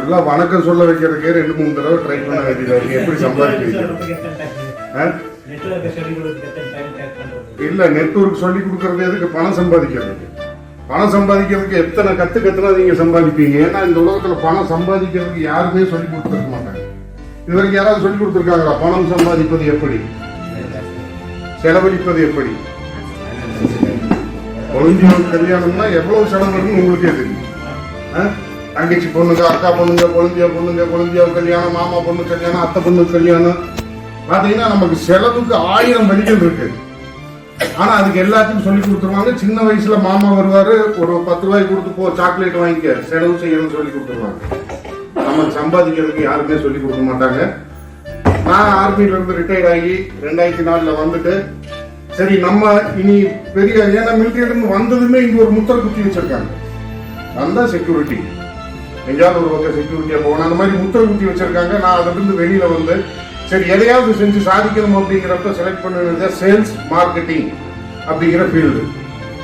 எல்லாம் வணக்கம் சொல்ல வைக்கிறதுக்கே 2-3 தடவை ட்ரை பண்ண வேண்டியதா இருக்கு. எப்படி சம்பாதிக்கிறீங்க? இல்ல, நெட்வொர்க் சொல்லி கொடுக்கறது எதுக்கு? பணம் சம்பாதிக்கிறதுக்கு. பணம் சம்பாதிக்கிறதுக்கு எத்தனை கத்துனா நீங்க சம்பாதிப்பீங்க. ஏன்னா இந்த உலகத்துல பணம் சம்பாதிக்கிறதுக்கு யாருமே சொல்லி கொடுத்துருக்க மாட்டாங்க. இதுவரைக்கும் யாராவது சொல்லி கொடுத்துருக்காங்களா? பணம் சம்பாதிப்பது எப்படி, செலவழிப்பது எப்படி? குழந்தையோட கல்யாணம்னா எவ்வளவு செலவு உங்களுக்கே தெரியும். தங்கச்சி பொண்ணுங்க, அக்கா பொண்ணுங்க, குழந்தையா கல்யாணம், மாமா பொண்ணு கல்யாணம், அத்தை பொண்ணு கல்யாணம், பாத்தீங்கன்னா நமக்கு செலவுக்கு 1000 வழிகள் இருக்கு. ஆனா அதுக்கு எல்லாத்துக்கும் சொல்லி கொடுத்துருவாங்க. சின்ன வயசுல மாமா வருவாரு, ஒரு 10 ரூபாய் கொடுத்து போ சாக்லேட் வாங்கிக்க, செலவு செய்யணும்னு சொல்லி கொடுத்துருவாங்க. நமக்கு சம்பாதிக்கிறதுக்கு யாருமே சொல்லி கொடுக்க மாட்டாங்க. நான் ஆர்மியில இருந்து ரிட்டையர்ட் ஆகி 2004 வந்துட்டு சரி நம்ம இனி பெரிய, ஏன்னா மிலிட்டரியில இருந்து வந்ததுமே இங்க ஒரு முத்திரை குத்தி வச்சிருக்காங்க. அந்த செக்யூரிட்டி எங்கேயாவது ஒரு பக்கம் செக்யூரிட்டியா போகணும், அந்த மாதிரி முத்திரை குத்தி வச்சிருக்காங்க. நான் அதுல இருந்து வெளியில வந்து சரி எதையாவது செஞ்சு சாதிக்கணும் அப்படிங்கிறப்ப செலக்ட் பண்ணது சேல்ஸ் மார்க்கெட்டிங் அப்படிங்கிற ஃபீல்டு.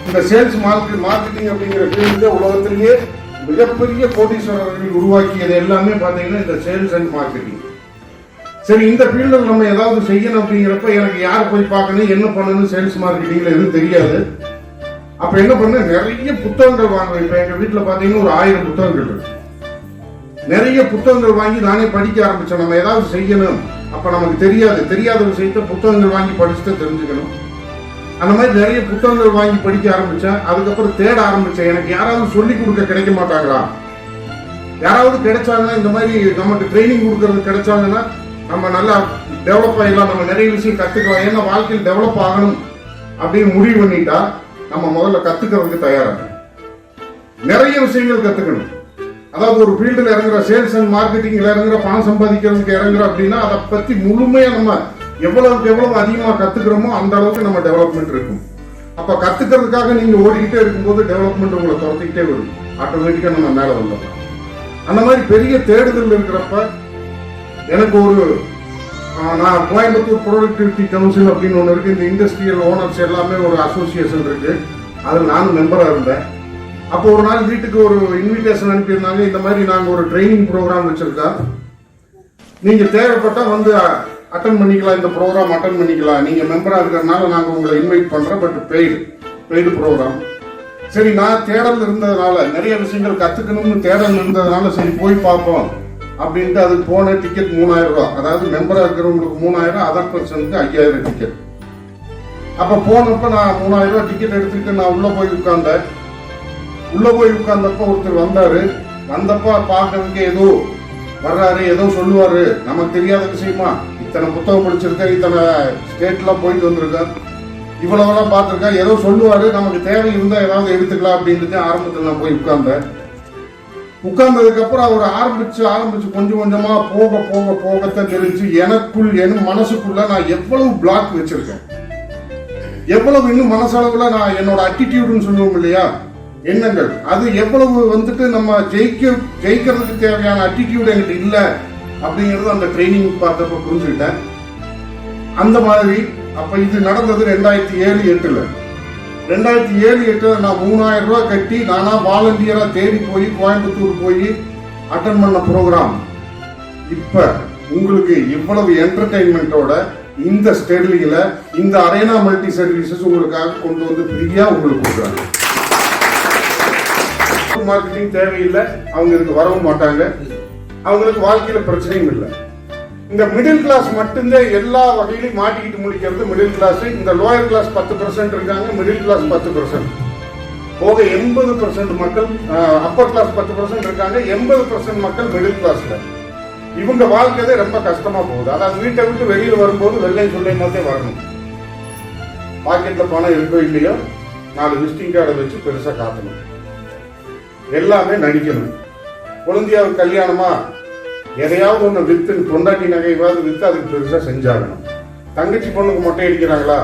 இந்த சேல்ஸ் மார்க்கெட்டிங் அப்படிங்கிற ஃபீல்டு உலகத்திலேயே மிகப்பெரிய கோடீஸ்வரர்கள் உருவாக்கியது எல்லாமே பாத்தீங்கன்னா இந்த சேல்ஸ் அண்ட் மார்க்கெட்டிங். சரி, இந்த ஃபீல்டில் நம்ம ஏதாவது செய்யணும் அப்படிங்கிறப்ப எனக்கு யாரை போய் பார்க்கணும், என்ன பண்ணணும், சேல்ஸ் மார்க்கெட்டிங்ல எதுவும் தெரியாது. அப்ப என்ன பண்ண, நிறைய புத்தகங்கள் வாங்குவேன். இப்ப எங்க வீட்டுல பாத்தீங்கன்னா ஒரு 1000 புத்தகங்கள் இருக்கு. நிறைய புத்தகங்கள் வாங்கி நானே படிக்க ஆரம்பிச்சேன். நம்ம ஏதாவது செய்யணும், அப்ப நமக்கு தெரியாத விஷயத்த புத்தகங்கள் வாங்கி படிச்சுட்டு தெரிஞ்சுக்கணும். அந்த மாதிரி நிறைய புத்தகங்கள் வாங்கி படிக்க ஆரம்பிச்சேன். அதுக்கப்புறம் தேட ஆரம்பிச்சேன், எனக்கு யாராவது சொல்லி கொடுக்க கிடைக்க மாட்டாங்களா, யாராவது கிடைச்சாங்கன்னா, இந்த மாதிரி நமக்கு ட்ரைனிங் கொடுக்கறது கிடைச்சாங்கன்னா நம்ம நல்லா டெவலப் ஆகிடலாம், நம்ம நிறைய விஷயம் கத்துக்கலாம். ஏன்னா வாழ்க்கையில் டெவலப் ஆகணும் அப்படின்னு முடிவு பண்ணிட்டா நம்ம முதல்ல கத்துக்கிறதுக்கு தயாராக நிறைய விஷயங்கள் கத்துக்கணும். அதாவது ஒரு ஃபீல்டில் இறங்குற, சேல்ஸ் அண்ட் மார்க்கெட்டிங்ல இறங்குற, பணம் சம்பாதிக்கிறதுக்கு இறங்குற அப்படின்னா அதை பத்தி முழுமையா நம்ம எவ்வளவுக்கு எவ்வளவு அதிகமா கத்துக்கிறோமோ அந்த அளவுக்கு நம்ம டெவலப்மெண்ட் இருக்கும். அப்ப கத்துக்கிறதுக்காக நீங்க ஓடிக்கிட்டே இருக்கும்போது டெவலப்மெண்ட் உங்களை துரத்திக்கிட்டே வரும், ஆட்டோமேட்டிக்கா நம்ம மேல வந்துடலாம். அந்த மாதிரி பெரிய தேடுதல் இருக்கிறப்ப எனக்கு ஒரு நான் கோயம்புத்தூர் ப்ரொடக்டிவிட்டி கவுன்சில் அப்படின்னு ஒன்று இருக்கு. இந்த இண்டஸ்ட்ரியல் ஓனர்ஸ் எல்லாமே ஒரு அசோசியேஷன் இருக்கு, அதில் நானும் மெம்பரா இருந்தேன். அப்போ ஒரு நாள் வீட்டுக்கு ஒரு இன்விடேஷன் அனுப்பியிருந்தாங்க. இந்த மாதிரி நாங்கள் ஒரு ட்ரைனிங் ப்ரோக்ராம் வச்சிருக்கோம், நீங்க தேவைப்பட்டா வந்து அட்டன் பண்ணிக்கலாம், இந்த ப்ரோக்ராம் அட்டன் பண்ணிக்கலாம், நீங்க மெம்பரா இருக்கிறதுனால நாங்கள் உங்களை இன்வைட் பண்றோம், பட் பெய்டு ப்ரோக்ராம். சரி, நான் தேடல் இருந்ததுனால நிறைய விஷயங்கள் கத்துக்கணும்னு தேடல் இருந்ததுனால சரி போய் பார்ப்போம் அப்படின்ட்டு அதுக்கு போன டிக்கெட் 3000 ரூபாய். அதாவது மெம்பரா இருக்கிறவங்களுக்கு 3000, அதர் பர்சனுக்கு 5000 டிக்கெட். அப்ப போனப்ப நான் 3000 ரூபாய் டிக்கெட் எடுத்துக்கிட்டு நான் உள்ள போய் உட்கார்ந்தப்ப ஒருத்தர் வந்தப்ப பார்க்கறதுக்கு ஏதோ வர்றாரு, ஏதோ சொல்லுவாரு, நமக்கு தெரியாத விஷயமா, இத்தனை புத்தகம் படிச்சிருக்கேன், இத்தனை ஸ்டேட்லாம் போயிட்டு வந்திருக்கேன், இவ்வளவெல்லாம் பார்த்திருக்கேன், ஏதோ சொல்லுவாரு, நமக்கு தேவை இருந்தா ஏதாவது எடுத்துக்கலாம் அப்படின்ட்டு ஆரம்பத்தில் நான் போய் உட்கார்ந்ததுக்கு அப்புறம் அவர் ஆரம்பிச்சு கொஞ்சம் கொஞ்சமா போகத்தான் தெரிஞ்சு என் மனசுக்குள்ள நான் எவ்வளவு பிளாக் வச்சிருக்கேன், எவ்வளவு இன்னும் மனசளவுல நான் என்னோட அட்டிடியூடுன்னு சொல்லுவோம் இல்லையா, எண்ணங்கள், அது எவ்வளவு வந்துட்டு நம்ம ஜெயிக்கிறதுக்கு தேவையான அட்டிடியூட் என்கிட்ட இல்ல அப்படிங்கறது அந்த ட்ரைனிங் பார்த்தப்ப புரிஞ்சுக்கிட்டேன். அந்த மாதிரி அப்ப இது நடந்தது 2007-08. 2007-08 நான் 3000 ரூபாய் கட்டி நானா வாலண்டியரா தேடி போய் கோயம்புத்தூர் போய் அட்டன் பண்ண ப்ரோக்ராம் இப்ப உங்களுக்கு இவ்வளவு என்டர்டைன்மெண்டோட இந்த ஸ்டெர்லிங்ல இந்த அரேனா மல்டி சர்வீசஸ் உங்களுக்காக கொண்டு வந்து ஃப்ரீயா உங்களுக்கு கொடுக்குறாங்க. மார்க்கெட்டிங் தேவையில்லை, அவங்க இதுக்கு வரவும் மாட்டாங்க, அவங்களுக்கு வாழ்க்கையில பிரச்சனையும் இல்லை. இந்த மிடில் கிளாஸ் மட்டும்தான் எல்லா வகையிலும் மாட்டிக்கிட்டு முடிக்கிறது. மிடில் கிளாஸ், இந்த லோயர் கிளாஸ் 10% இருக்காங்க, மிடில் கிளாஸ் 10% போக 80% மக்கள், அப்பர் கிளாஸ் 10% இருக்காங்க, 80% மக்கள் மிடில் கிளாஸ்ல. இவங்க வாழ்க்கை ரொம்ப கஷ்டமா போகுது. அதாவது வீட்டை விட்டு வெளியில வரும்போது வெள்ளை சொல்லை மாதிரி வரணும், பாக்கெட்ல பணம் இருக்கோ இல்லையோ 4 விசிட்டிங் கார்டை வச்சு பெருசா காட்டணும், எல்லாமே நடிக்கணும். குழந்தையாவுக்கு கல்யாணமா எதையாவது ஒண்ணு வித்து, பொண்டாட்டி நகையாவது வித்து அதுக்கு பெருசா செஞ்சாகணும். தங்கச்சி பொண்ணுக்கு மொட்டை அடிக்கிறாங்களா,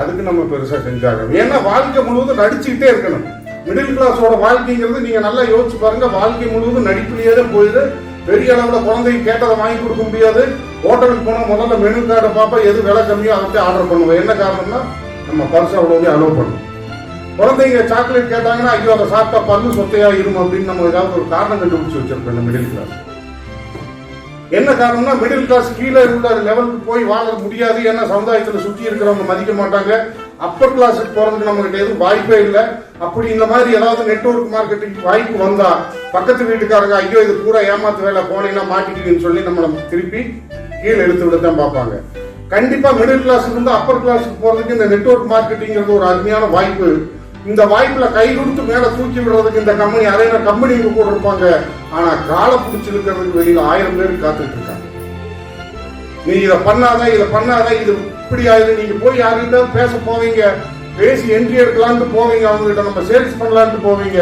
அதுக்கு நம்ம பெருசா செஞ்சாகணும். ஏன்னா வாழ்க்கை முழுவதும் நடிச்சுக்கிட்டே இருக்கணும். மிடில் கிளாஸோட வாழ்க்கைங்கிறது நீங்க நல்லா யோசிச்சு பாருங்க, வாழ்க்கை முழுவதும் நடிப்புலயே தான் போயிடு. பெரிய அளவுல குழந்தைக்கு கேட்டதை வாங்கி கொடுக்க முடியாது. ஹோட்டலுக்கு போனா முதல்ல மெனு கார்டை பார்ப்பா, எது விலை கம்மியோ அதை ஆர்டர் பண்ணுவோம். என்ன காரணம்னா நம்ம பர்ஸ் அவ்வளவு அலோவ் பண்ணும். குழந்தைங்க சாக்லேட் கேட்டாங்கன்னா ஐயோ அதை சாப்பிட்டா பல்லு சொத்தையா இருக்கும் அப்படின்னு நம்ம ஏதாவது ஒரு காரணம் கண்டுபிடிச்சு வச்சிருப்போம் இந்த மிடில் கிளாஸ். என்ன காரணம்னா மிடில் கிளாஸ் கீழே உள்ள லெவலுக்கு போய் வாழ முடியாது. ஏன்னா சமுதாயத்தில் சுற்றி இருக்கிறவங்க மதிக்க மாட்டாங்க. அப்பர் கிளாஸுக்கு போறதுக்கு நம்ம கிட்ட எதுவும் வாய்ப்பே இல்லை. அப்படி இந்த மாதிரி ஏதாவது நெட்வொர்க் மார்க்கெட்டிங் வாய்ப்பு வந்தா பக்கத்து வீட்டுக்காரங்க ஐயோ இது பூரா ஏமாத்து வேலை போனீங்கன்னா மாட்டிக்குன்னு சொல்லி நம்மளை திருப்பி கீழே எடுத்து விடத்தான் பார்ப்பாங்க. கண்டிப்பா மிடில் கிளாஸ்ல இருந்து அப்பர் கிளாஸுக்கு போறதுக்கு இந்த நெட்வொர்க் மார்க்கெட்டிங்கிறது ஒரு அருமையான வாய்ப்பு. இந்த வாய்ப்புல கை கொடுத்து மேல தூக்கி விடுறதுக்கு இந்த கம்பெனி அரையின கம்பெனிங்க கூட இருப்பாங்க. ஆனா காலை பிடிச்சிருக்கிறதுக்கு வெளியில 1000 பேர் காத்துட்டு இருக்காங்க. நீ இதை பண்ணாத இது இப்படி ஆயிரு. நீங்க போய் யாருக்கிட்ட பேச போவீங்க, பேசி என்ட்ரி எடுக்கலான்ட்டு போவீங்க, அவங்க கிட்ட நம்ம சேல்ஸ் பண்ணலான்ட்டு போவீங்க.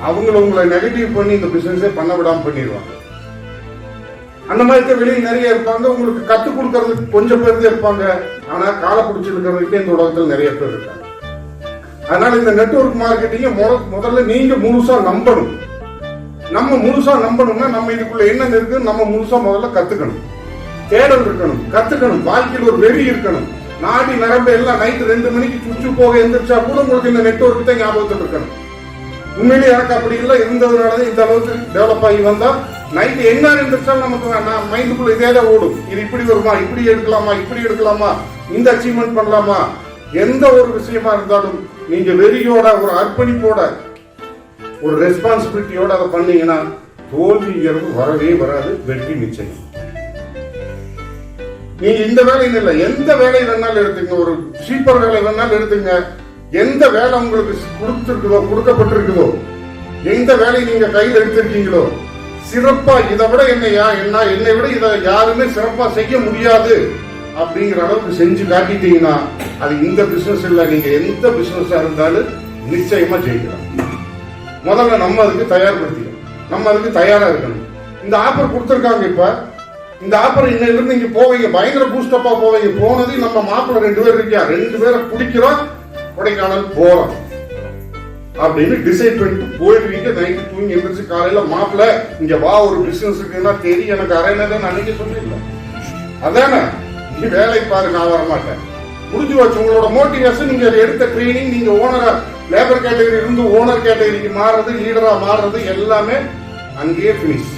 அவங்கள உங்களை நெகட்டிவ் பண்ணி இந்த பிசினஸே பண்ண விடாம பண்ணிடுவாங்க. அந்த மாதிரி வெளியில் நிறைய இருப்பாங்க. உங்களுக்கு கத்துக் கொடுக்கறதுக்கு கொஞ்சம் பேர் தான் இருப்பாங்க. ஆனா காலை பிடிச்சிருக்கிறதுக்கு இந்த உலகத்தில் நிறைய பேர் இருக்காங்க. அதனால இந்த நெட்வொர்க் மார்க்கெட்டிங்க முதல்ல நீங்க முழுசா நம்பணும். நம்ம முழுசா நம்பணும்னா நம்ம இதுக்குள்ள என்ன இருக்கு நம்ம முழுசா முதல்ல கத்துக்கணும். தேடல் இருக்கணும், கத்துக்கணும். வாழ்க்கையில் ஒரு வெறி இருக்கணும். நாடி நரம்பு எல்லாம் நைட்டு 2 மணிக்கு சுச்சு போக எந்திரிச்சா கூட உங்களுக்கு இந்த நெட்வொர்க் தான் ஞாபகத்தில் இருக்கணும். உண்மையிலேயே எனக்கு அப்படி இல்லை இருந்ததுனால இந்த அளவுக்கு டெவலப் ஆகி வந்தா நைட்டு என்ன எந்திரிச்சாலும் நமக்கு மைண்டுக்குள்ள இதே தான் ஓடும். இது இப்படி வருமா, இப்படி எடுக்கலாமா, இந்த அச்சீவ்மெண்ட் பண்ணலாமா. எந்த ஒரு விஷயமா இருந்தாலும் நீங்க வெறியோட ஒரு அர்ப்பணிப்போட ஒரு ரெஸ்பான்சிபிலிட்டியோட அதை பண்ணீங்கன்னா தோல்விங்கிறது வரவே வராது. வெற்றி நிச்சயம். நீங்க இந்த வேலைன்னு இல்லை, எந்த வேலை வேணாலும் எடுத்துங்க. ஒரு சீப்பர் வேலை வேணாலும் எடுத்துங்க. எந்த வேலை உங்களுக்கு கொடுக்கப்பட்டிருக்குதோ, எந்த வேலையை நீங்க கையில் எடுத்திருக்கீங்களோ சிறப்பா இதை விட என்னை விட இதை யாருமே சிறப்பா செய்ய முடியாது அப்படிங்கிற அளவுக்கு செஞ்சு காட்டிட்டீங்கன்னா அது இந்த பிசினஸ் இல்ல, நீங்க எந்த பிசினஸா இருந்தாலும் நிச்சயமா ஜெயிக்கலாம். முதல்ல நம்ம அதுக்கு தயார்படுத்திக்கணும். நம்ம அதுக்கு தயாரா இருக்கணும். இந்த ஆஃபர் கொடுத்துருக்காங்க. இப்ப இந்த ஆஃபர் இன்னிலிருந்து நீங்க போவீங்க, பயங்கர பூஸ்டப்பா போவீங்க. போனது நம்ம மாப்பிள்ள 2 பேர் இருக்கியா, 2 பேரை பிடிக்கிறோம், கொடைக்கானல் போறோம் அப்படின்னு டிசைட் பண்ணிட்டு போயிடுவீங்க. நைட்டு தூங்கி எழுந்திரிச்சு காலையில மாப்பிள்ள இங்க வா ஒரு பிசினஸ் இருக்குன்னா தெரியும் எனக்கு அரையினதான் அன்னைக்கு சொல்லிடல. அதானே நீ வேலை பாரு, நான் வர மாட்டேன், முடிஞ்சு வச்சு. உங்களோட மோட்டிவேஷன் நீங்க எடுத்த ட்ரைனிங், நீங்க ஓனரா லேபர் கேட்டகரி இருந்து ஓனர் கேட்டகரிக்கு மாறுறது, லீடரா மாறுறது எல்லாமே அங்கேயே பினிஷ்.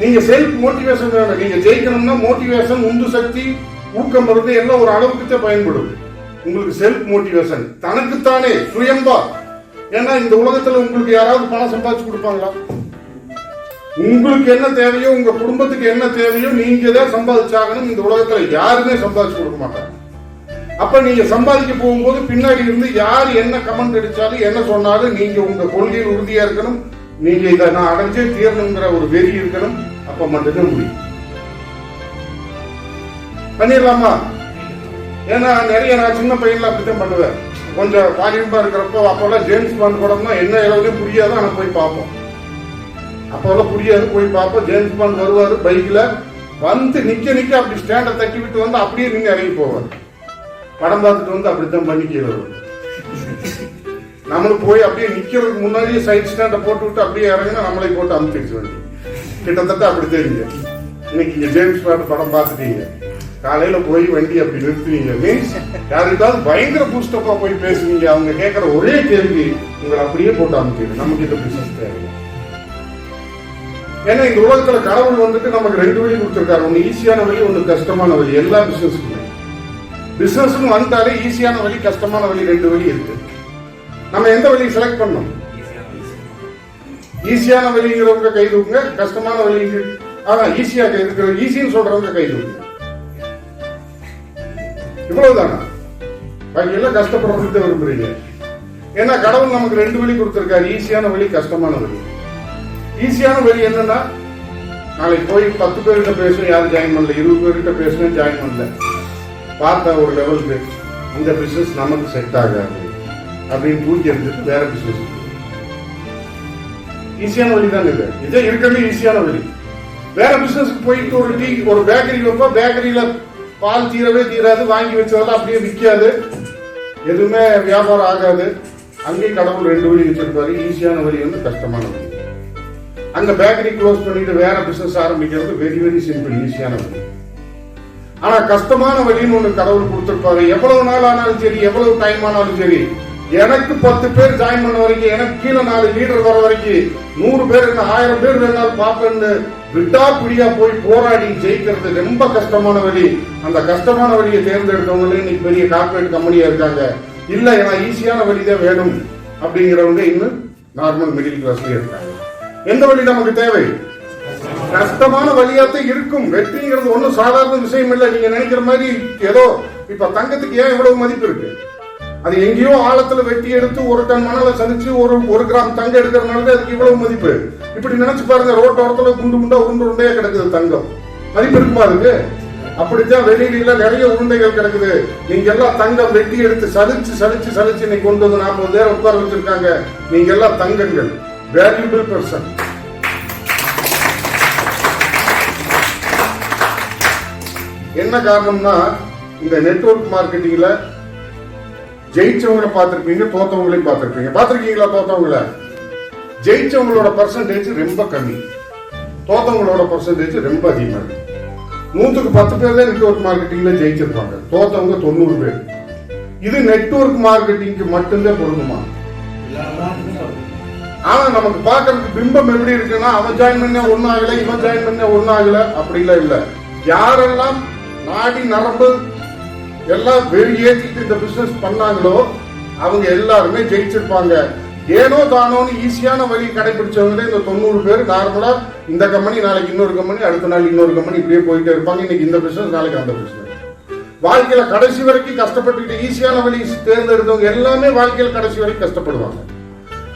நீங்க செல்ஃப் மோட்டிவேஷன் வேணும். நீங்க ஜெயிக்கணும்னா மோட்டிவேஷன், உந்து சக்தி, ஊக்கம் இருந்து எல்லாம் ஒரு அளவுக்கு பயன்படும். உங்களுக்கு செல்ஃப் மோட்டிவேஷன் தனக்குத்தானே சுயம்பா. ஏன்னா இந்த உலகத்துல உங்களுக்கு யாராவது பணம் சம்பாதிச்சு கொடுப்பாங்களா? உங்களுக்கு என்ன தேவையோ, உங்க குடும்பத்துக்கு என்ன தேவையோ நீங்க தான் சம்பாதிச்சாகணும். இந்த உலகத்துல யாருமே சம்பாதிச்சு கொடுக்க மாட்டாங்க. அப்ப நீங்க சம்பாதிக்க போகும்போது பின்னாடி இருந்து யார் என்ன கமெண்ட் அடிச்சாலும் என்ன சொன்னாலும் நீங்க உங்க கொள்கையில் உறுதியா இருக்கணும். நீங்க இதை நான் அடைஞ்சே தீரணுங்கிற ஒரு வெறி இருக்கணும். அப்ப மட்டும்தான் முடியும். பண்ணிடலாமா? ஏன்னா நிறைய நான் சின்ன பையன்ல அப்படித்தான் பண்ணுவேன். கொஞ்சம் வாலிபா இருக்கிறப்போ அப்பெல்லாம் ஜேம்ஸ் பாண்ட் படம்னா என்ன அளவுலயும் புரியாது. ஆனா போய் பார்ப்போம். அப்பெல்லாம் புரியாது, போய் பார்ப்போம். ஜேம்ஸ் பாண்ட் வருவாரு பைக்ல வந்து நிக்க அப்படி ஸ்டாண்ட தட்டி விட்டு வந்து அப்படியே நின்று இறங்கி போவார். படம் பார்த்துட்டு வந்து அப்படித்தான் பண்ணிக்கிறது. நம்மளுக்கு போய் அப்படியே நிக்கிறதுக்கு முன்னாடியே சைட் ஸ்டாண்ட போட்டு விட்டு அப்படியே இறங்கினா நம்மளை போட்டு அமுத்திடுச்சு வண்டி. கிட்டத்தட்ட அப்படி தெரியுங்க. இன்னைக்கு இங்க ஜேம்ஸ் பாண்ட் படம் பார்த்துட்டீங்க, காலையில போய் வண்டி அப்படி நிறுத்துவீங்க. மீன்ஸ் யாருக்காவது பயங்கர பூஸ்டப்பா போய் பேசுவீங்க. அவங்க கேட்கற ஒரே கேள்வி உங்களை அப்படியே போட்டு அமுத்திடு. நமக்கு இந்த பிசினஸ் தேவை. ஏன்னா இந்த உலகத்துல கடவுள் வந்துட்டு நமக்கு 2 வழி கொடுத்திருக்காரு. ஒன்னு ஈஸியான வழி, ஒன்னு கஷ்டமான வழி. எல்லா பிசினஸ்க்குமே பிசினஸ்னு வந்துட்டாலே ஈஸியான வழி, கஷ்டமான வழி 2 வழி இருக்கு. நம்ம எந்த வழியை செலக்ட் பண்ணோம்? ஈஸியான வழிங்கிறவங்க கை தூக்குங்க, கஷ்டமான வழி ஈஸியா இருக்கிற ஈஸின்னு சொல்றவங்க கை தூக்குங்க. இவ்வளவுதானா? பாக்கி எல்லாம் கஷ்டப்படுறதுக்கு விரும்புறீங்க. ஏன்னா கடவுள் நமக்கு 2 வழி கொடுத்திருக்காரு, ஈஸியான வழி, கஷ்டமான வழி. ஈஸியான வழி என்னன்னா, நாளைக்கு போய் 10 பேர்கிட்ட பேசணும், யாரும் ஜாயின் பண்ணல, 20 பேர்கிட்ட பேசணும், ஜாயின் பண்ணல, பார்த்த ஒரு லெவலுக்கு இந்த பிசினஸ் நமக்கு செட் ஆகாது அப்படின்னு தூக்கி எடுத்துட்டு வேற பிசினஸ். ஈஸியான வழி தான் இது. இதே இருக்கிறது ஈஸியான வழி. வேற பிசினஸ்க்கு போயிட்டு ஒரு டீ, ஒரு பேக்கரி வைப்பா, பேக்கரியில பால் தீரவே தீராது, வாங்கி வச்சதெல்லாம் அப்படியே விற்காது, எதுவுமே வியாபாரம் ஆகாது. அங்கேயும் கடவுள் 2 வழி வச்சிருப்பாரு. ஈஸியான வழி வந்து கஷ்டமான வழி. அங்க பேக்கரி க்ளோஸ் பண்ணிட்டு வேற பிசினஸ் ஆரம்பிக்கிறது வெரி வெரி சிம்பிள், ஈஸியான வழி. ஆனா கஷ்டமான வழின்னு ஒண்ணு கடவுள் கொடுத்திருப்பாரு. எவ்வளவு நாள் ஆனாலும் சரி, எவ்வளவு டைம் ஆனாலும் சரி, எனக்கு 10 பேர் ஜாயின் பண்ண வரைக்கும், எனக்கு கீழே 4 லீடர் வர வரைக்கும் 100 பேர் என்ன 1000 பேர் வேணாலும் பார்ப்பேன்னு விட்டாப்பிடியா போய் போராடி ஜெயிக்கிறது ரொம்ப கஷ்டமான வழி. அந்த கஷ்டமான வழியை தேர்ந்தெடுத்தவங்களே இன்னைக்கு பெரிய கார்பரேட் கம்பெனியா இருக்காங்க. இல்ல ஏன்னா ஈஸியான வழிதான் வேணும் அப்படிங்கிறவங்க இன்னும் நார்மல் மிடில் கிளாஸ்லயே இருக்காங்க. எந்த வழி நமக்கு தேவை? கஷ்டமான வழியாத்தான் இருக்கும். வெற்றிங்கிறது ஒன்னும் சாதாரண விஷயம் இல்லை. நீங்க நினைக்கிற மாதிரி ஏதோ இப்ப தங்கத்துக்கு ஏன் இவ்வளவு மதிப்பு இருக்கு? அது எங்கேயோ ஆழத்துல வெட்டி எடுத்து 1 டன் மணலை சதிச்சு 1 கிராம் தங்கம் எடுக்கிறதுனால அதுக்கு இவ்வளவு மதிப்பு. இப்படி நினைச்சு பாருங்க, ரோட்டோரத்துல குண்டு குண்டா உருண்டையா கிடக்குது தங்கம், மதிப்பு இருக்குமா அதுக்கு? அப்படித்தான் வெளியில நிறைய உருண்டைகள் கிடக்குது. நீங்க எல்லாம் தங்கம் வெட்டி எடுத்து சலிச்சு சலிச்சு சலிச்சு இன்னைக்கு கொண்டு வந்து 40 பேர் உட்கார வச்சிருக்காங்க. நீங்க எல்லாம் தங்கங்கள், வேல்யூபிள் பர்சன். என்ன காரணம்னா இந்த நெட்வொர்க் மார்க்கெட்டிங்ல ஜெயிச்சவங்களை பார்த்திருப்பீங்க, தோத்தவங்களையும் பார்த்திருப்பீங்க. பார்த்திருக்கீங்களா? தோத்தவங்கள ஜெயிச்சவங்களோட பர்சன்டேஜ் ரொம்ப கம்மி, தோத்தவங்களோட பர்சன்டேஜ் ரொம்ப அதிகமா இருக்கு. 100க்கு 10 பேர் தான் நெட்வொர்க் மார்க்கெட்டிங்ல ஜெயிச்சிருப்பாங்க, தோத்தவங்க 90 பேர். இது நெட்வொர்க் மார்க்கெட்டிங்க்கு மட்டும்தான் பொருந்துமா? ஆனா நமக்கு பார்க்கறதுக்கு பிம்பம் எப்படி இருக்குன்னா, அவன் ஜாயின் பண்ண ஒன்னும் ஆகல, இவன் ஜாயின் பண்ண ஒன்னும் ஆகல, அப்படிலாம் இல்ல. யாரெல்லாம் நாடி நரம்பு எல்லாம் வெறி ஏற்றிட்டு இந்த பிசினஸ் பண்ணாங்களோ அவங்க எல்லாருமே ஜெயிச்சிருப்பாங்க. ஏனோ தானோன்னு ஈஸியான வழி கடைபிடிச்சவங்க இந்த 90 பேர் நார்மலா இந்த கம்பெனி, நாளைக்கு இன்னொரு கம்பெனி, அடுத்த நாள் இன்னொரு கம்பெனி, இப்படியே போயிட்டே இருப்பாங்க. இன்னைக்கு இந்த பிசினஸ், நாளைக்கு அந்த பிசினஸ். வாழ்க்கையில கடைசி வரைக்கும் கஷ்டப்பட்டுக்கிட்டு ஈஸியான வழி தேர்ந்தெடுத்தவங்க எல்லாமே வாழ்க்கையில கடைசி வரைக்கும் கஷ்டப்படுவாங்க.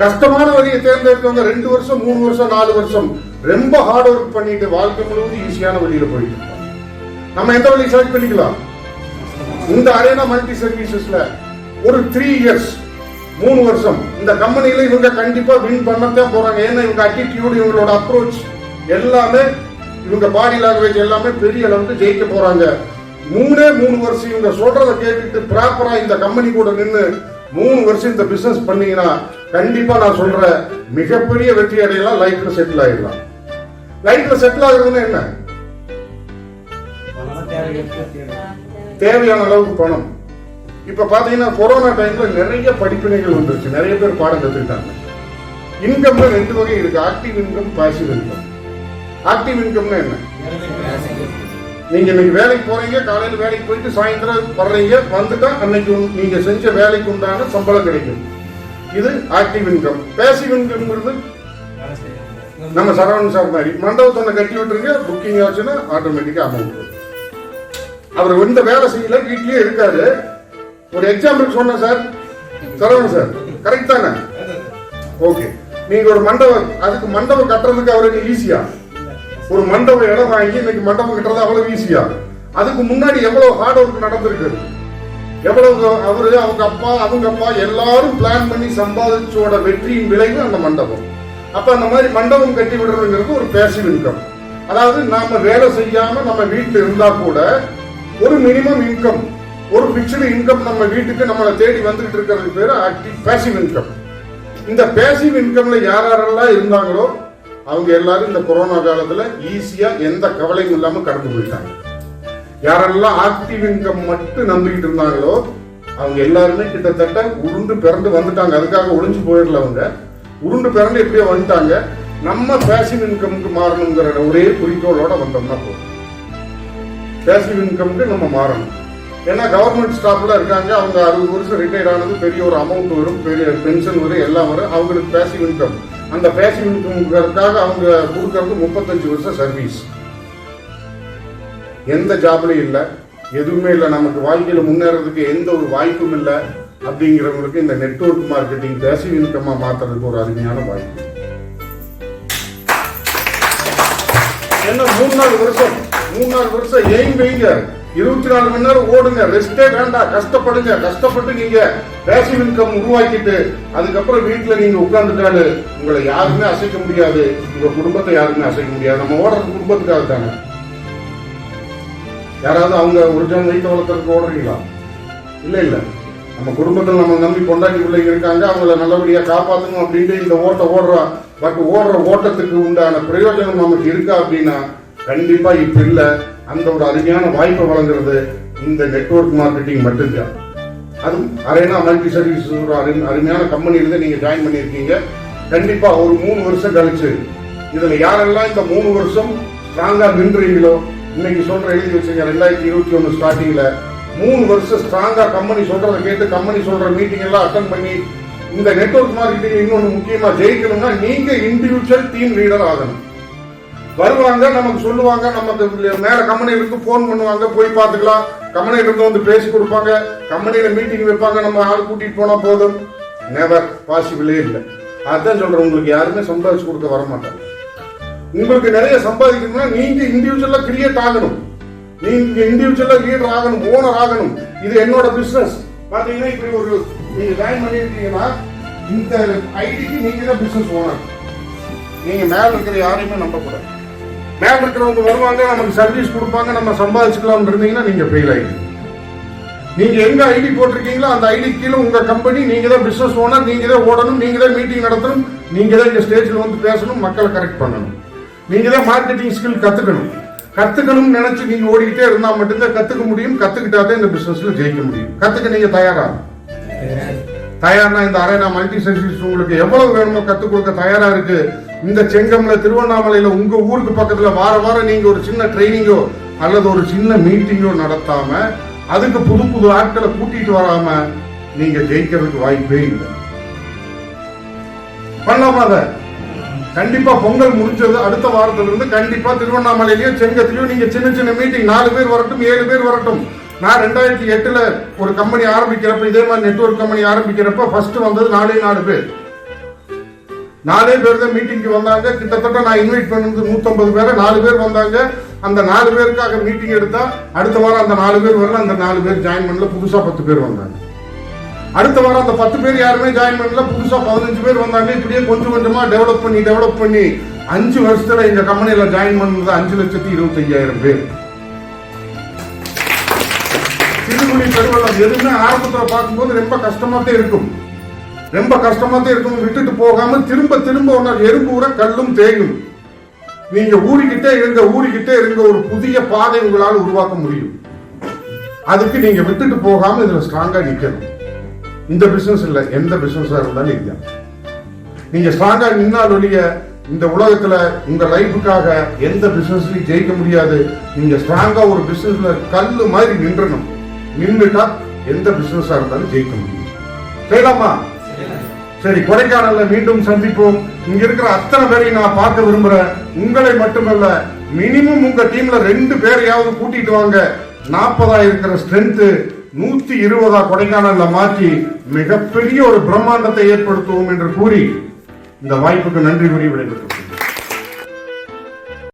கஷ்டமான வழியை தேர்ந்தெடுத்தவங்க 2 வருஷம் 3 வருஷம் 4 வருஷம் ரொம்ப ஹார்ட் ஒர்க் பண்ணிட்டு வாழ்க்கை முழுவதும் ஈஸியான வழியில போயிட்டு இருப்பாங்க. நம்ம எந்த வழியை செலக்ட் பண்ணிக்கலாம்? இந்த அரேனா மல்டி சர்வீசஸ்ல ஒரு 3 இயர்ஸ் 3 வருஷம் இந்த கம்பெனில இவங்க கண்டிப்பா வின் பண்ணத்தான் போறாங்க. ஏன்னா இவங்க அட்டிடியூட், இவங்களோட அப்ரோச் எல்லாமே, இவங்க பாடி லாங்குவேஜ் எல்லாமே பெரிய அளவுக்கு ஜெயிக்க போறாங்க. 3 வருஷம் இவங்க சொல்றதை கேட்டுட்டு ப்ராப்பரா இந்த கம்பெனி கூட நின்று 3 வருஷம் இந்த பிசினஸ் பண்ணீங்கன்னா கண்டிப்பா நான் சொல்ற மிகப்பெரிய வெற்றி அடையலாம், லைஃப்ல செட்டில் ஆயிடலாம். லைஃப்ல செட்டில் ஆகுறதுன்னு என்ன? தேவையான அளவுக்கு பணம். இப்ப பாத்தீங்கன்னா கொரோனா டைம்ல நிறைய படிப்பினைகள் வந்துருச்சு, நிறைய பேர் பாடம் கத்துக்கிட்டாங்க. இன்கம்ல 2 வகை இருக்கு, active income, passive income. Active இன்கம்னா என்ன? நீங்க இன்னைக்கு வேலைக்கு போறீங்க, காலையில வேலைக்கு போயிட்டு சாயந்தரம் வர்றீங்க, வந்துட்டா அன்னைக்கு நீங்க செஞ்ச வேலைக்கு உண்டான சம்பளம் கிடைக்கும். இது ஆக்டிவ் இன்கம். பாசிவ் இன்கம்ங்கிறது நம்ம சரவணன் சார் மாதிரி மண்டபத்தை கட்டி விட்டுருங்க, புக்கிங் ஆச்சுன்னா ஆட்டோமேட்டிக்கா அமௌண்ட் வரும். அவர் இந்த வேலை செய்யல, வீட்லயே இருக்காரு. ஒரு எக்ஸாம்பிள் சொன்ன சார், சரவணன் சார் கரெக்ட் தானே? ஓகே. நீங்க ஒரு மண்டபம், அதுக்கு மண்டபம் கட்டுறதுக்கு அவருக்கு ஈஸியா? ஒரு மண்டபம் இடம் வாங்கி இன்னைக்கு மண்டபம் கட்டுறது அவ்வளவு ஈஸியா? அதுக்கு முன்னாடி எவ்வளவு ஹார்ட் ஒர்க் நடந்திருக்கு, எவ்வளவு அவரு, அவங்க அப்பா எல்லாரும் பிளான் பண்ணி சம்பாதிச்சோட வெற்றியின் விளைவு அந்த மண்டபம். அப்ப அந்த மாதிரி மண்டபம் கட்டி விடுறதுங்கிறது ஒரு பேசிவ் இன்கம். அதாவது நாம வேலை செய்யாம நம்ம வீட்டுல இருந்தா கூட ஒரு மினிமம் இன்கம், ஒரு பிக்ஸ்டு இன்கம் நம்ம வீட்டுக்கு நம்மளை தேடி வந்துகிட்டு இருக்கிறது பேரு ஆக்டிவ் பாசிவ் இன்கம். இந்த பாசிவ் இன்கம்ல யாரெல்லாம் இருந்தாங்களோ அவங்க எல்லாரும் இந்த கொரோனா காலத்துல ஈஸியா எந்த கவலையும் இல்லாம கடந்து போயிட்டாங்க. யாரெல்லாம் ஆக்டிவ் இன்கம் மட்டும் நம்பிக்கிட்டு இருந்தாங்களோ அவங்க எல்லாருமே கிட்டத்தட்ட உருண்டு பிறந்து வந்துட்டாங்க. அதுக்காக ஒளிஞ்சு போயிடல, அவங்க உருண்டு பிறந்து எப்படியோ வந்துட்டாங்க. நம்ம பாசிவ் இன்கம்க்கு மாறணுங்கிற ஒரே குறிக்கோளோட வந்தோம்னா போதும். பாசிவ் இன்கம்க்கு நம்ம மாறணும். ஏன்னா கவர்மெண்ட் ஸ்டாஃப்ல இருக்காங்க, அவங்க 60 வருஷம் ரிட்டையர் ஆனது பெரிய ஒரு அமௌண்ட் வரும், பெரிய பென்ஷன் வரும், எல்லாம் வரும். அவங்களுக்கு பாசிவ் இன்கம். அந்த பாசிவ் இன்கம்க்காக அவங்க கொடுக்கறது 35 வருஷம் சர்வீஸ். எந்த ஜாப்லயும் இல்லை, எதுவுமே இல்லை, நமக்கு வாழ்க்கையில முன்னேறதுக்கு எந்த ஒரு வாய்ப்பும் இல்லை அப்படிங்கிறவங்களுக்கு இந்த நெட்வொர்க் மார்க்கெட்டிங் பாசிவ் இன்கமா மாத்துறதுக்கு ஒரு அருமையான வாய்ப்பு. என்ன 3-4 வருஷம் எய்ம் வைங்க, 24 மணி நேரம் ஓடுங்க, ரெஸ்டே வேண்டாம், கஷ்டப்பட்டு நீங்க பாசிவ் இன்கம் உருவாக்கிட்டு அதுக்கப்புறம் வீட்டுல நீங்க உட்கார்ந்துட்டாரு உங்களை யாருமே அசைக்க முடியாது, உங்க குடும்பத்தை யாருமே அசைக்க முடியாது. நம்ம ஓடுறது குடும்பத்துக்காக தானே. யாராவது அவங்க ஒரிஜினல் வயிற்று வளர்க்கறதுக்கு ஓடுறீங்களா? இல்ல. நம்ம குடும்பத்தில் நம்ம நம்பி கொண்டாடி பிள்ளைங்க இருக்காங்க, அவங்கள நல்லபடியா காப்பாற்றணும் அப்படின்ட்டு இந்த ஓடுறோம். பட் ஓடுற ஓட்டத்துக்கு உண்டான பிரயோஜனம் நமக்கு இருக்கா அப்படின்னா கண்டிப்பா இப்ப இல்ல. அந்த ஒரு அருமையான வாய்ப்பை வழங்குறது இந்த நெட்வொர்க் மார்க்கெட்டிங் மட்டும்தான். அதுவும் அரேனா மல்டி சர்வீஸ் ஒரு அருமையான கம்பெனியில நீங்க ஜாயின் பண்ணிருக்கீங்க. கண்டிப்பா ஒரு 3 வருஷம் கழிச்சு இதுல யாரெல்லாம் இந்த 3 வருஷம் ஸ்ட்ராங்கா நின்றீங்களோ, இன்னைக்கு சொல்ற எழுதி வச்சுங்க 2021 ஸ்டார்டிங்ல 3 வருஷம் ஸ்ட்ராங்கா கம்பெனி சொல்றதை கேட்டு கம்பெனி சொல்ற மீட்டிங் எல்லாம் அட்டன் பண்ணி இந்த நெட்வொர்க் மார்க்கெட்டிங் இன்னொன்னு முக்கியமா ஜெயிக்கணும்னா நீங்க இண்டிவிஜுவல் டீம் லீடர் ஆகணும். வருவாங்க, நமக்கு சொல்லுவாங்க, நமக்கு மேல கம்பெனில இருந்து போன் பண்ணுவாங்க, போய் பார்த்துக்கலாம், கம்பெனில இருந்து வந்து பேசி கொடுப்பாங்க, கம்பெனியில மீட்டிங் வைப்பாங்க, நம்ம ஆள் கூட்டிட்டு போனா போதும். நெவர் பாசிபிளே இல்லை. அதான் சொல்றேன், உங்களுக்கு யாருமே சம்பாதிச்சு கொடுக்க வர மாட்டாங்க. உங்களுக்கு நிறைய சம்பாதிக்கணும்னா நீங்க இண்டிவிஜுவலா கிரியேட் ஆகணும், நீங்க இண்டிவிஜுவலா லீடர் ஆகணும், ஓனர் ஆகணும். இது என்னோட பிசினஸ். பாத்தீங்கன்னா இப்படி ஒரு நீங்க ஜாயின் பண்ணிருக்கீங்கன்னா இந்த ஐடிக்கு நீங்க தான் பிசினஸ் ஓனர். நீங்க மேல இருக்கிற யாரையுமே நம்பக்கூடாது. மேல இருக்கிறவங்க வருவாங்க, நமக்கு சர்வீஸ் கொடுப்பாங்க, நம்ம சம்பாதிச்சுக்கலாம் இருந்தீங்கன்னா நீங்க ஃபெயில் ஆயிடுங்க. நீங்க எங்க ஐடி போட்டிருக்கீங்களோ அந்த ஐடி கீழே உங்க கம்பெனி, நீங்க தான் பிசினஸ் ஓனர், நீங்க தான் ஓடணும், நீங்க தான் மீட்டிங் நடத்தணும், நீங்க தான் இந்த ஸ்டேஜ்ல வந்து பேசணும், மக்களை கரெக்ட் பண்ணணும், நீங்க தான் மார்க்கெட்டிங் ஸ்கில் கத்துக்கணும்னு நினைச்சு நீங்க ஓடிக்கிட்டே இருந்தா மட்டும்தான் கத்துக்க முடியும். கத்துக்கிட்டா தான் இந்த பிசினஸ்ல ஜெயிக்க முடியும். கத்துக்க நீங்க தயார்னா இந்த அரேனா மல்டி சர்வீஸ் உங்களுக்கு எவ்வளவு வேணுமோ கத்துக் கொடுக்க தயாரா இருக்கு. இந்த செங்கம்ல திருவண்ணாமலையில உங்க ஊருக்கு பக்கத்துல வாரம் நீங்க ஒரு சின்ன ட்ரைனிங்கோ அல்லது ஒரு சின்ன மீட்டிங்கோ நடத்தாம அதுக்கு புது ஆட்களை கூட்டிட்டு வராம நீங்க ஜெயிக்கிறதுக்கு வாய்ப்பே இல்லை. பண்ணலாமா? அதை கண்டிப்பா பொங்கல் முடிஞ்சது அடுத்த வாரத்துல இருந்து கண்டிப்பா திருவண்ணாமலையிலயோ செங்கத்திலயோ நீங்க சின்ன மீட்டிங் 4 பேர் வரட்டும், 7 பேர் வரட்டும். நான் 2008 ஒரு கம்பெனி ஆரம்பிக்கிறப்ப, இதே மாதிரி நெட்வொர்க் கம்பெனி ஆரம்பிக்கிறப்ப ஃபர்ஸ்ட் வந்தது 4 பேர். 4 பேர் தான் மீட்டிங்க்கு வந்தாங்க. கிட்டத்தட்ட நான் இன்வைட் பண்ணது 150 பேரை, 4 பேர் வந்தாங்க. அந்த 4 பேருக்காக மீட்டிங் எடுத்தா அடுத்த வாரம் அந்த 4 பேர் வரல, அந்த 4 பேர் ஜாயின் பண்ணல, புதுசா 10 பேர் வந்தாங்க. அடுத்த வாரம் அந்த 10 பேர் யாருமே ஜாயின் பண்ணல, புதுசா 15 பேர் வந்தாங்க. இப்படியே கொஞ்சம் கொஞ்சமா டெவலப் பண்ணி 5 வருஷத்துல இந்த கம்பெனியில ஜாயின் பண்ணது 5,25,000 பேர். சிறுகுடி பெருவெள்ளம் எதுவுமே ஆரம்பத்துல பார்க்கும்போது ரொம்ப கஷ்டமாத்தே இருக்கும், விட்டுட்டு போகாம திரும்ப ஒன்றால் எறும்பு ஊற கல்லும் தேயும். நீங்க ஊறிக்கிட்டே இருங்க, ஒரு புதிய பாதை உங்களால் உருவாக்க முடியும். அதுக்கு நீங்க விட்டுட்டு போகாம இதுல ஸ்ட்ராங்கா நிக்கணும். இந்த பிசினஸ் இல்ல, எந்த பிசினஸா இருந்தாலும் இதுதான். நீங்க ஸ்ட்ராங்கா நின்னால் ஒழிய இந்த உலகத்துல உங்க லைஃபுக்காக எந்த பிசினஸ்லயும் ஜெயிக்க முடியாது. நீங்க ஸ்ட்ராங்கா ஒரு பிசினஸ்ல கல்லு மாதிரி நின்றுட்டா எந்த பிசினஸா இருந்தாலும் ஜெயிக்க முடியும். செய்யலாமா? சரி, கொடைக்கானல்ல மீண்டும் சந்திப்போம். இங்க இருக்கிற அத்தனை பேரையும் நான் பார்க்க விரும்புறேன். உங்களை மட்டுமல்ல, மினிமம் உங்க டீம்ல 2 பேரையாவது கூட்டிட்டு வாங்க. 40 இருக்கிற ஸ்ட்ரென்த் 120 கொடைக்கானல்ல மாற்றி மிகப்பெரிய ஒரு பிரம்மாண்டத்தை ஏற்படுத்துவோம் என்று கூறி இந்த வாய்ப்புக்கு நன்றி கூறி விடைபெறுகிறேன்.